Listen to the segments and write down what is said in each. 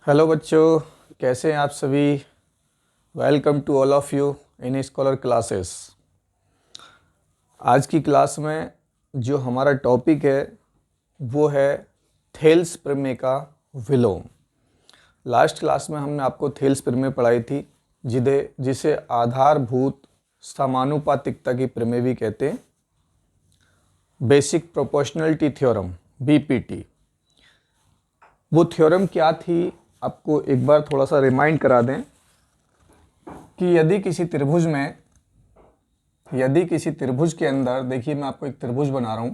Hello बच्चों, कैसे हैं आप सभी। Welcome to all of you in scholar classes. आज की क्लास में जो हमारा टॉपिक है वो है थेल्स प्रमेय का विलोम। लास्ट क्लास में हमने आपको थेल्स प्रमेय पढ़ाई थी जिसे आधारभूत समानुपातिकता की प्रमेय भी कहते हैं, बेसिक प्रोपोर्शनलिटी थ्योरम बीपीटी। वो थ्योरम क्या थी आपको एक बार थोड़ा सा रिमाइंड करा दें कि यदि किसी त्रिभुज के अंदर, देखिए मैं आपको एक त्रिभुज बना रहा हूं,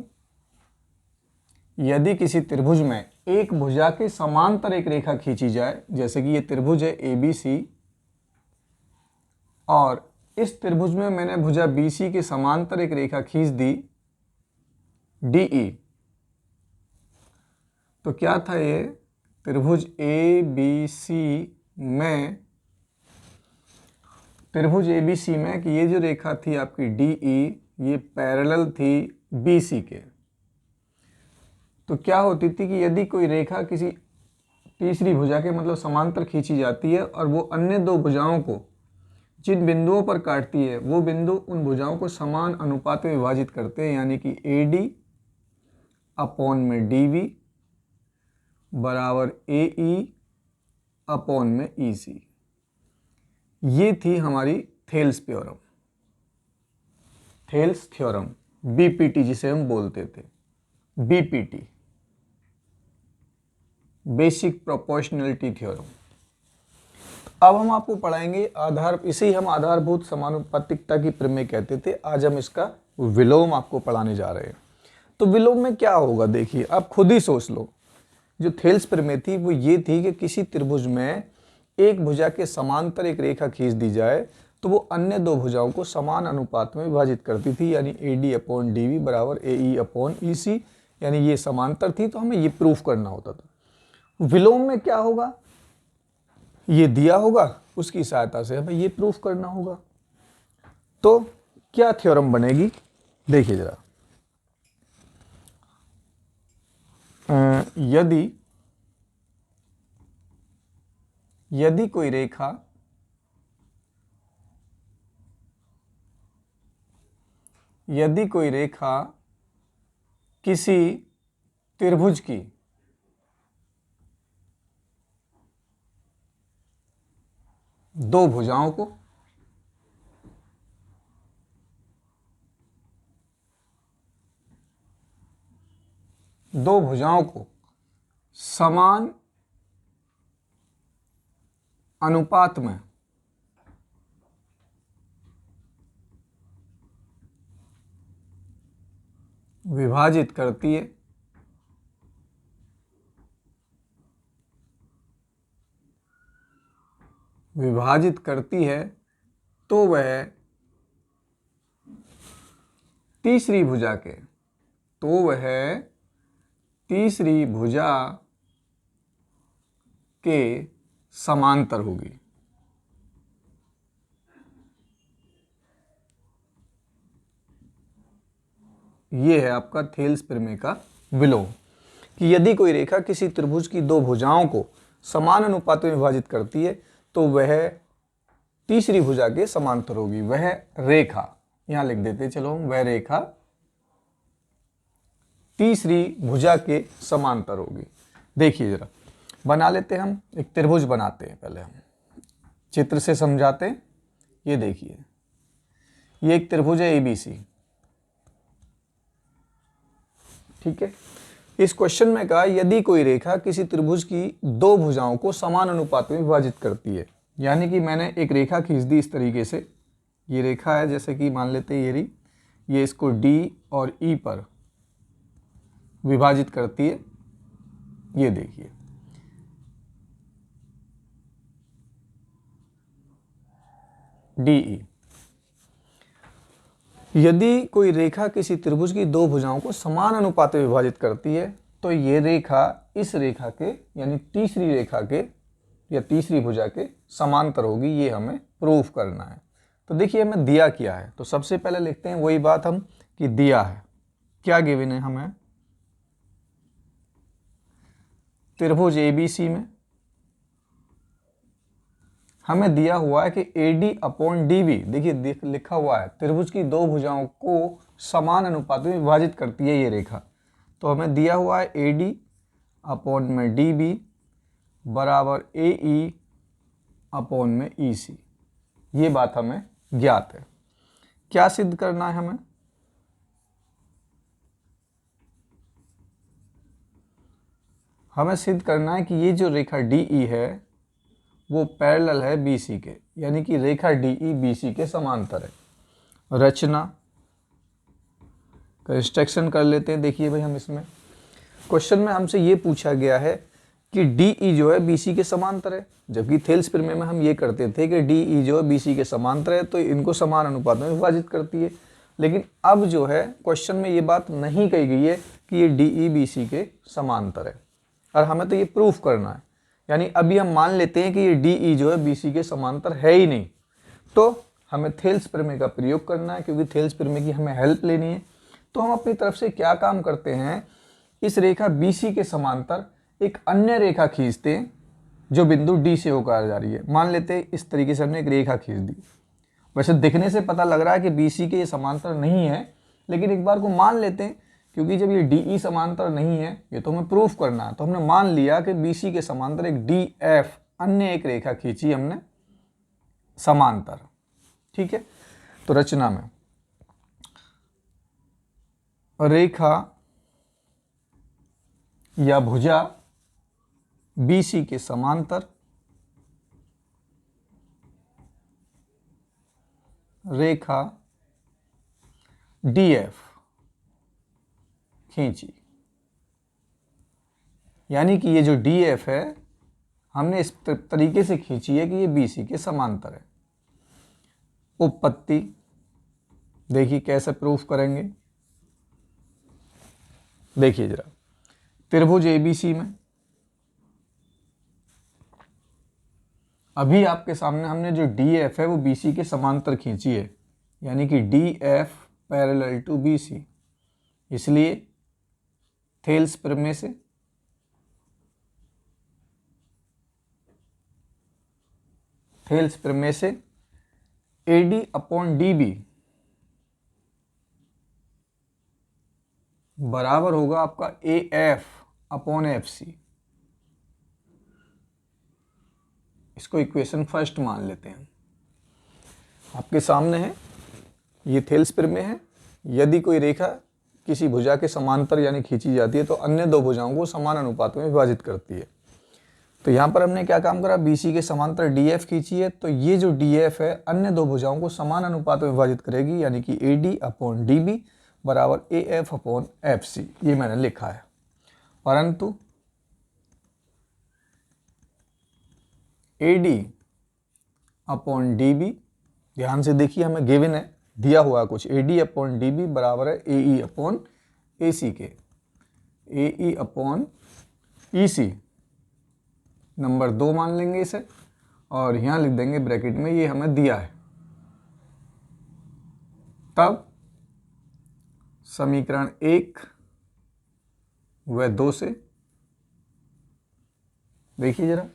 यदि किसी त्रिभुज में एक भुजा के समांतर एक रेखा खींची जाए, जैसे कि ये त्रिभुज है ABC और इस त्रिभुज में मैंने भुजा BC के समांतर एक रेखा खींच दी DE, तो क्या था ये त्रिभुज ABC में कि ये जो रेखा थी आपकी DE, ये पैरेलल थी BC के। तो क्या होती थी कि यदि कोई रेखा किसी तीसरी भुजा के मतलब समांतर खींची जाती है और वो अन्य दो भुजाओं को जिन बिंदुओं पर काटती है वो बिंदु उन भुजाओं को समान अनुपात में विभाजित करते हैं, यानी कि AD अपॉन में DV बराबर AE अपॉन में EC। ये थी हमारी थेल्स थ्योरम BPT जिसे हम बोलते थे, BPT बेसिक प्रोपोर्शनलिटी थ्योरम। अब हम आपको पढ़ाएंगे इसे ही हम आधारभूत समानुपातिकता की प्रमेय कहते थे। आज हम इसका विलोम आपको पढ़ाने जा रहे हैं। तो विलोम में क्या होगा, देखिए आप खुद ही सोच लो। जो थेल्स प्रमेय थी वो ये थी कि किसी त्रिभुज में एक भुजा के समांतर एक रेखा खींच दी जाए तो वो अन्य दो भुजाओं को समान अनुपात में विभाजित करती थी, यानी AD अपॉन DV बराबर AE अपॉन EC, यानी ये समांतर थी। तो हमें ये प्रूफ करना होता था। विलोम में क्या होगा, ये दिया होगा, उसकी सहायता से हमें ये प्रूफ करना होगा। तो क्या थ्योरम बनेगी, देखिए जरा। यदि कोई रेखा किसी त्रिभुज की दो भुजाओं को समान अनुपात में विभाजित करती है तो वह तीसरी भुजा के समांतर होगी। ये है आपका थेल्स प्रमेय का विलोम, कि यदि कोई रेखा किसी त्रिभुज की दो भुजाओं को समान अनुपात में विभाजित करती है तो वह तीसरी भुजा के समांतर होगी। वह रेखा, यहां लिख देते चलो, वह रेखा तीसरी भुजा के समांतर होगी। देखिए जरा बना लेते हैं, हम एक त्रिभुज बनाते हैं, पहले हम चित्र से समझाते हैं। ये देखिए, ये एक त्रिभुज है ABC, ठीक है। इस क्वेश्चन में कहा यदि कोई रेखा किसी त्रिभुज की दो भुजाओं को समान अनुपात में विभाजित करती है, यानी कि मैंने एक रेखा खींच दी इस तरीके से। ये रेखा है, जैसे कि मान लेते हैं ये इसको D और E पर विभाजित करती है। ये देखिए, DE। यदि कोई रेखा किसी त्रिभुज की दो भुजाओं को समान अनुपात में विभाजित करती है तो ये रेखा इस रेखा के, यानी तीसरी रेखा के या तीसरी भुजा के समांतर होगी। ये हमें प्रूफ करना है। तो देखिए हमें दिया क्या है, तो सबसे पहले लिखते हैं वही बात हम कि दिया है क्या, गिवन है हमें त्रिभुज ABC में हमें दिया हुआ है कि AD अपॉन DB, देखिए लिखा हुआ है त्रिभुज की दो भुजाओं को समान अनुपात में विभाजित करती है ये रेखा। तो हमें दिया हुआ है AD अपॉन में DB बराबर AE अपॉन में EC। ये बात हमें ज्ञात है। क्या सिद्ध करना है हमें? हमें सिद्ध करना है कि ये जो रेखा DE है वो पैरेलल है BC के, यानी कि रेखा DE BC के समांतर है। रचना कंस्ट्रक्शन कर लेते हैं। देखिए भाई, हम इसमें क्वेश्चन में हमसे ये पूछा गया है कि DE जो है BC के समांतर है, जबकि थेल्स प्रमेय में हम ये करते थे कि DE जो है BC के समांतर है तो इनको समान अनुपात में विभाजित करती है। लेकिन अब जो है क्वेश्चन में ये बात नहीं कही गई है कि ये DE BC के समांतर है, और हमें तो ये प्रूफ करना है। यानी अभी हम मान लेते हैं कि ये DE जो है BC के समांतर है ही नहीं, तो हमें थेल्स प्रमेय का प्रयोग करना है, क्योंकि थेल्स प्रमेय की हमें हेल्प लेनी है। तो हम अपनी तरफ से क्या काम करते हैं, इस रेखा BC के समांतर एक अन्य रेखा खींचते हैं जो बिंदु D से होकर जा रही है। मान लेते हैं इस तरीके से हमने एक रेखा खींच दी। वैसे दिखने से पता लग रहा है कि BC के ये समांतर नहीं है, लेकिन एक बार को मान लेते हैं, क्योंकि जब ये DE समांतर नहीं है, ये तो हमें प्रूफ करना है, तो हमने मान लिया कि BC के समांतर एक DF अन्य एक रेखा खींची हमने समांतर। ठीक है, तो रचना में रेखा या भुजा BC के समांतर रेखा DF खींची। यानी कि ये जो DF है हमने इस तरीके से खींची है कि ये BC के समांतर है। उपपत्ति देखिए कैसे प्रूफ करेंगे। देखिए जरा, त्रिभुज ABC में अभी आपके सामने हमने जो DF है वो BC के समांतर खींची है, यानी कि DF पैरेलल टू BC। इसलिए थेल्स प्रमेय से AD अपॉन DB बराबर होगा आपका AF अपॉन FC। इसको इक्वेशन फर्स्ट मान लेते हैं। आपके सामने है, ये थेल्स प्रमेय है। यदि कोई रेखा किसी भुजा के समांतर यानी खींची जाती है तो अन्य दो भुजाओं को समान अनुपात में विभाजित करती है। तो यहाँ पर हमने क्या काम करा, BC के समांतर DF खींची है, तो ये जो DF है अन्य दो भुजाओं को समान अनुपात में विभाजित करेगी, यानी कि AD अपॉन DB बराबर AF अपॉन FC। ये मैंने लिखा है, परंतु AD अपॉन DB, ध्यान से देखिए हमें गिवन है, दिया हुआ है कुछ, AD अपॉन DB बराबर है AE अपॉन AC के, AE अपॉन EC नंबर 2 मान लेंगे इसे, और यहाँ लिख देंगे ब्रैकेट में ये हमें दिया है। तब समीकरण 1 व 2 से देखिए जरा,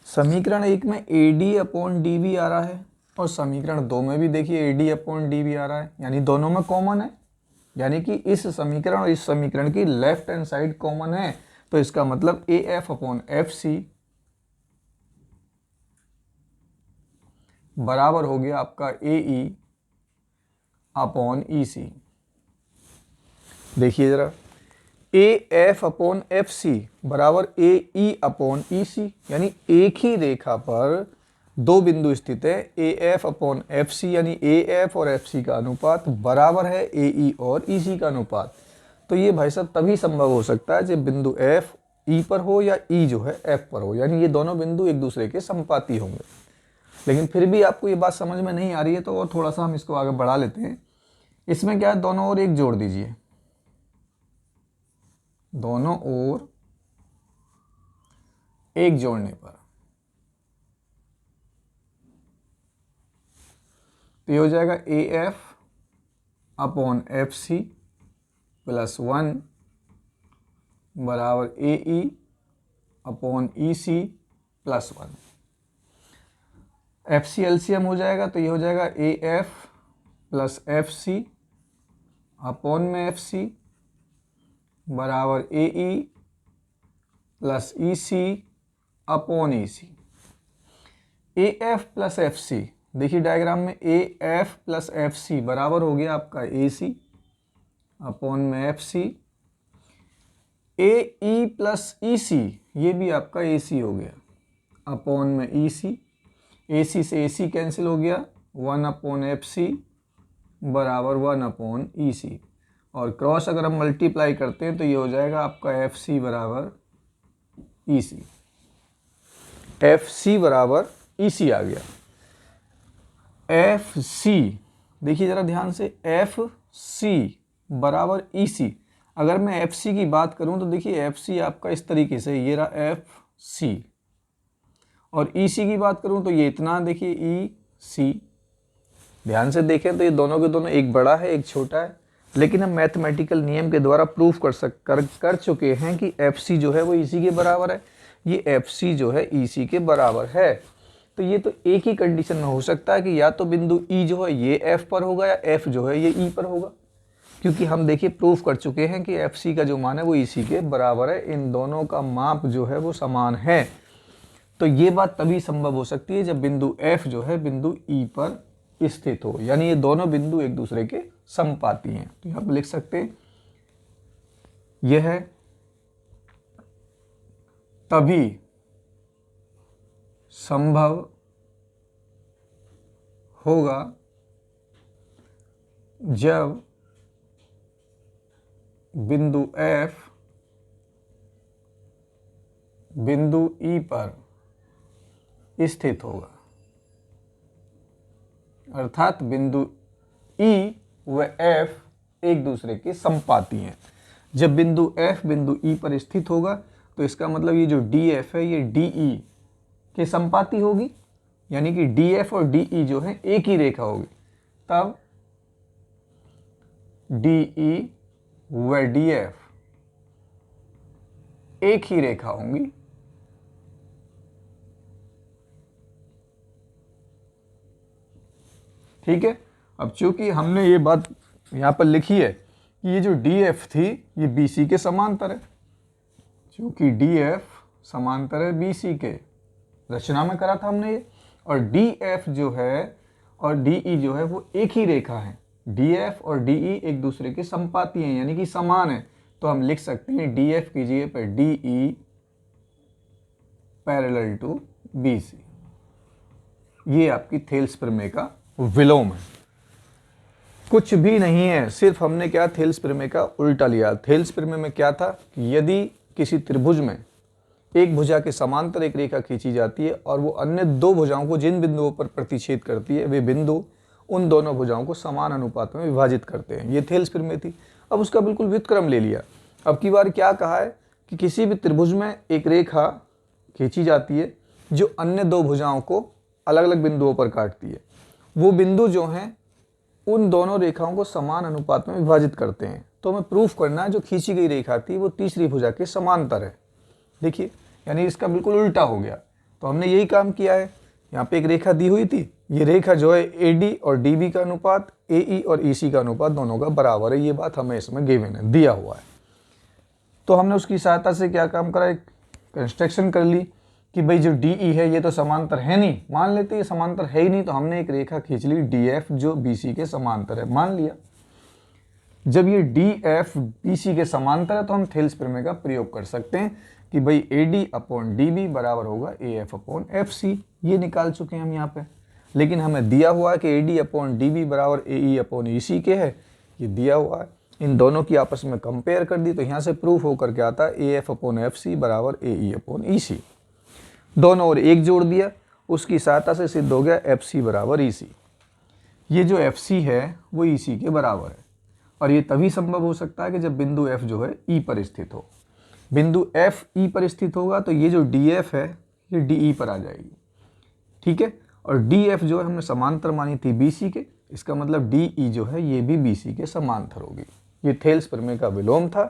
समीकरण 1 में AD अपॉन DB आ रहा है और समीकरण 2 में भी देखिए AD अपॉन DB आ रहा है, यानी दोनों में कॉमन है, यानी कि इस समीकरण और इस समीकरण की लेफ्ट हैंड साइड कॉमन है। तो इसका मतलब AF अपॉन FC बराबर हो गया आपका AE अपॉन EC। देखिए जरा, AF अपॉन FC बराबर AE अपॉन EC, यानी एक ही रेखा पर दो बिंदु स्थित है। AF अपॉन FC यानी AF और FC का अनुपात बराबर है AE और EC का अनुपात। तो ये भाई साहब तभी संभव हो सकता है जब बिंदु F E पर हो या E जो है F पर हो, यानी ये दोनों बिंदु एक दूसरे के समपाती होंगे। लेकिन फिर भी आपको ये बात समझ में नहीं आ रही है तो और थोड़ा सा हम इसको आगे बढ़ा लेते हैं। इसमें क्या है, दोनों ओर एक जोड़ दीजिए, दोनों ओर एक जोड़ने पर तो ये हो जाएगा AF अपॉन FC प्लस 1 बराबर AE upon EC plus 1। F C LCM हो जाएगा तो ये हो जाएगा A F plus F C upon में एफ सी बराबर A E plus E C upon E C. A F plus F C, देखिए डायग्राम में A F plus F C बराबर हो गया आपका ए सी अपॉन में F C. A E plus E C, ये भी आपका ए सी हो गया अपॉन में ई सी। ए सी से ए सी कैंसिल हो गया, 1 अपॉन एफ सी बराबर 1 अपॉन ई सी। और क्रॉस अगर हम मल्टीप्लाई करते हैं तो ये हो जाएगा आपका एफ सी बराबर ई सी। एफ सी बराबर ई सी आ गया। एफ सी, देखिए ज़रा ध्यान से, एफ सी बराबर ई सी। अगर मैं एफ सी की बात करूं तो देखिए एफ सी आपका इस तरीके से, ये रहा एफ सी, और ई सी की बात करूं तो ये इतना, देखिए ई सी। ध्यान से देखें तो ये दोनों के दोनों, एक बड़ा है एक छोटा है, लेकिन हम मैथमेटिकल नियम के द्वारा प्रूफ कर चुके हैं कि एफ सी जो है वो ई सी के बराबर है, ये एफ सी जो है ई सी के बराबर है। तो ये तो एक ही कंडीशन में हो सकता है कि या तो बिंदु ई जो है ये एफ पर होगा या एफ जो है ये ई पर होगा, क्योंकि हम देखिए प्रूफ कर चुके हैं कि एफ सी का जो मान है वो ई सी के बराबर है, इन दोनों का माप जो है वो समान है। तो ये बात तभी संभव हो सकती है जब बिंदु एफ जो है बिंदु ई पर स्थित हो, यानी ये दोनों बिंदु एक दूसरे के समपाती हैं। तो यहाँ पर लिख सकते हैं यह है तभी संभव होगा जब बिंदु F बिंदु E पर स्थित होगा, अर्थात बिंदु E व F एक दूसरे के समपाती हैं। जब बिंदु F बिंदु E पर स्थित होगा तो इसका मतलब ये जो DF है ये DE के समपाती होगी, यानी कि DF और DE जो है एक ही रेखा होगी, तब DE व DF एक ही रेखा होंगी। ठीक है। अब चूंकि हमने ये बात यहाँ पर लिखी है कि ये जो DF थी ये BC के समांतर है, चूंकि DF समांतर है BC के, रचना में करा था हमने ये, और DF जो है और DE जो है वो एक ही रेखा है। DF और DE एक दूसरे के समपाती हैं, यानी कि समान है। तो हम लिख सकते हैं DF की जगह पर DE पैरेलल टू BC। ये आपकी थेल्स प्रमेय का विलोम है, कुछ भी नहीं है, सिर्फ हमने क्या थेल्स प्रमेय का उल्टा लिया। थेल्स प्रमेय में क्या था कि यदि किसी त्रिभुज में एक भुजा के समांतर एक रेखा खींची जाती है और वो अन्य दो भुजाओं को जिन बिंदुओं पर प्रतिच्छेद करती है, वे बिंदु उन दोनों भुजाओं को समान अनुपात में विभाजित करते हैं। ये थेल्स प्रमेय थी। अब उसका बिल्कुल व्युत्क्रम ले लिया। अब की बार क्या कहा है कि किसी भी त्रिभुज में एक रेखा खींची जाती है जो अन्य दो भुजाओं को अलग अलग बिंदुओं पर काटती है, वो बिंदु जो हैं उन दोनों रेखाओं को समान अनुपात में विभाजित करते हैं। तो हमें प्रूफ करना है जो खींची गई रेखा थी वो तीसरी भुजा के समांतर है। देखिए, यानी इसका बिल्कुल उल्टा हो गया। तो हमने यही काम किया है। यहाँ पे एक रेखा दी हुई थी, ये रेखा जो है AD और DB का अनुपात, AE और EC का अनुपात दोनों का बराबर है। ये बात हमें इसमें गिवन है, दिया हुआ है। तो हमने उसकी सहायता से क्या काम करा, एक कंस्ट्रक्शन कर ली कि भाई जो DE है ये तो समांतर है नहीं, मान लेते ये समांतर है ही नहीं, तो हमने एक रेखा खींच ली DF जो BC के समांतर है, मान लिया। जब ये DF BC के समांतर है तो हम थेल्स प्रमेय का प्रयोग कर सकते हैं कि भाई AD अपॉन DB बराबर होगा AF अपॉन FC। ये निकाल चुके हैं हम यहाँ पे, लेकिन हमें दिया हुआ है कि AD अपॉन DB बराबर AE अपॉन EC के है, ये दिया हुआ है। इन दोनों की आपस में कंपेयर कर दी तो यहाँ से प्रूफ होकर के आता है AF अपॉन FC बराबर AE अपॉन EC। दोनों और एक जोड़ दिया, उसकी सहायता से सिद्ध हो गया FC बराबर EC। ये जो FC है वो EC के बराबर है, और ये तभी संभव हो सकता है कि जब बिंदु F जो है E पर स्थित हो। बिंदु F E पर स्थित होगा तो ये जो DF है ये DE पर आ जाएगी। ठीक है, और DF जो है हमने समांतर मानी थी BC के, इसका मतलब DE जो है ये भी BC के समांतर होगी। ये थेल्स प्रमेय का विलोम था।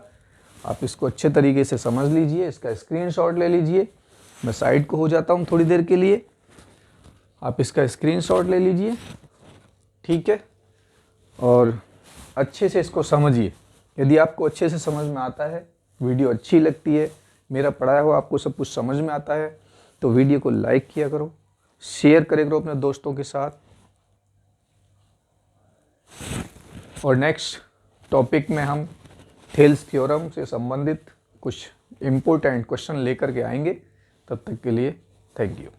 आप इसको अच्छे तरीके से समझ लीजिए, इसका स्क्रीनशॉट ले लीजिए। मैं साइड को हो जाता हूँ थोड़ी देर के लिए। आप इसका स्क्रीनशॉट ले लीजिए, ठीक है, और अच्छे से इसको समझिए। यदि आपको अच्छे से समझ में आता है, वीडियो अच्छी लगती है, मेरा पढ़ाया हुआ आपको सब कुछ समझ में आता है, तो वीडियो को लाइक किया करो, शेयर करे करो अपने दोस्तों के साथ। और नेक्स्ट टॉपिक में हम थेल्स थ्योरम से संबंधित कुछ इम्पोर्टेंट क्वेश्चन लेकर के आएंगे। तब तक के लिए थैंक यू।